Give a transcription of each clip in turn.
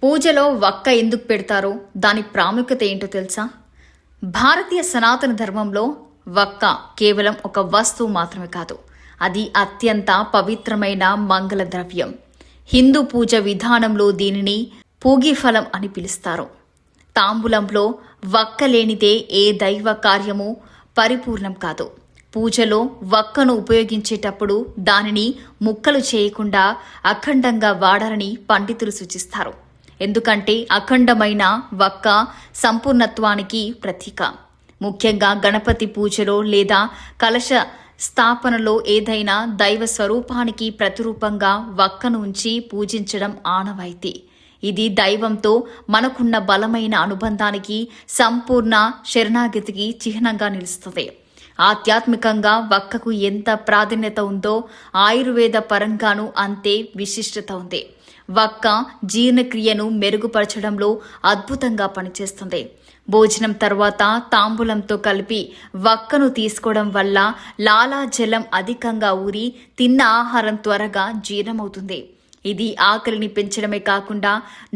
పూజలో వక్క ఎందుకు పెడతారో దాని ప్రాముఖ్యత ఏంటో తెలుసా? భారతీయ సనాతన ధర్మంలో వక్క కేవలం ఒక వస్తువు మాత్రమే కాదు, అది అత్యంత పవిత్రమైన మంగళ ద్రవ్యం. హిందూ పూజ విధానంలో దీనిని పూగిఫలం అని పిలుస్తారు. తాంబూలంలో వక్క లేనిదే ఏ దైవ కార్యము పరిపూర్ణం కాదు. పూజలో వక్కను ఉపయోగించేటప్పుడు దానిని ముక్కలు చేయకుండా అఖండంగా వాడాలని పండితులు సూచిస్తారు. ఎందుకంటే అఖండమైన వక్క సంపూర్ణత్వానికి ప్రతీక. ముఖ్యంగా గణపతి పూజలో లేదా కలశ స్థాపనలో ఏదైనా దైవ స్వరూపానికి ప్రతిరూపంగా వక్కను ఉంచి పూజించడం ఆనవాయితీ. ఇది దైవంతో మనకున్న బలమైన అనుబంధానికి, సంపూర్ణ శరణాగతికి చిహ్నంగా నిలుస్తుంది. ఆధ్యాత్మికంగా వక్కకు ఎంత ప్రాధాన్యత ఉందో ఆయుర్వేద పరంగానూ అంతే విశిష్టత ఉంది. వక్క జీర్ణక్రియను మెరుగుపరచడంలో అద్భుతంగా పనిచేస్తుంది. భోజనం తర్వాత తాంబూలంతో కలిపి వక్కను తీసుకోవడం వల్ల లాలాజలం అధికంగా ఊరి తిన్న ఆహారం త్వరగా జీర్ణమవుతుంది. ఇది ఆకలిని పెంచడమే కాకుండా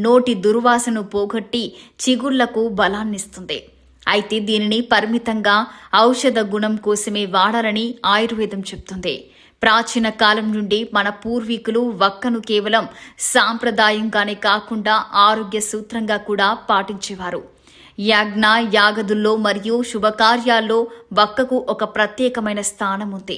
నోటి దుర్వాసను పోగొట్టి చిగుళ్లకు బలాన్నిస్తుంది. అయితే దీనిని పరిమితంగా ఔషధ గుణం కోసమే వాడాలని ఆయుర్వేదం చెప్తుంది. ప్రాచీన కాలం నుండి మన పూర్వీకులు వక్కను కేవలం సాంప్రదాయంగానే కాకుండా ఆరోగ్య సూత్రంగా కూడా పాటించేవారు. యజ్ఞ యాగదుల్లో మరియు శుభకార్యాల్లో వక్కకు ఒక ప్రత్యేకమైన స్థానం ఉంది.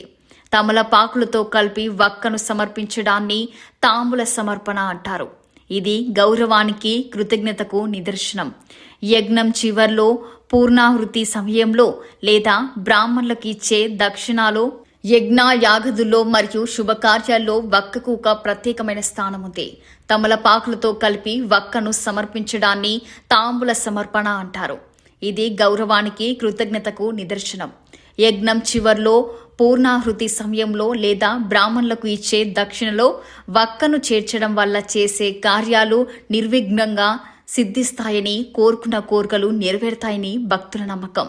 తమలపాకులతో కలిపి వక్కను సమర్పించడాన్ని తాంబూల సమర్పణ అంటారు. ఇది గౌరవానికి, కృతజ్ఞతకు నిదర్శనం. యజ్ఞం చివర్లో, పూర్ణాహుతి సమయంలో లేదా బ్రాహ్మణులకు ఇచ్చే దక్షిణాలో, యజ్ఞ యాగదుల్లో మరియు శుభకార్యాల్లో వక్కకు ఒక ప్రత్యేకమైన స్థానం ఉంది. తమలపాకులతో కలిపి వక్కను సమర్పించడాన్ని తాంబూల సమర్పణ అంటారు. ఇది గౌరవానికి, కృతజ్ఞతకు నిదర్శనం. యజ్ఞం చివర్లో, పూర్ణాహుతి సమయంలో లేదా బ్రాహ్మణులకు ఇచ్చే దక్షిణలో వక్కను చేర్చడం వల్ల చేసే కార్యాలు నిర్విఘ్నంగా సిద్ధిస్తాయని, కోరుకున్న కోరికలు నెరవేరుతాయని భక్తుల నమ్మకం.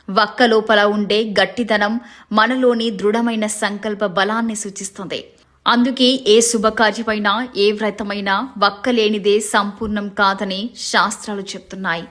వక్క లోపల ఉండే గట్టిదనం మనలోని దృఢమైన సంకల్ప బలాన్ని సూచిస్తుంది. అందుకే ఏ శుభకార్యమైనా, ఏ వ్రతమైనా వక్క లేనిదే సంపూర్ణం కాదని శాస్త్రాలు చెప్తున్నాయి.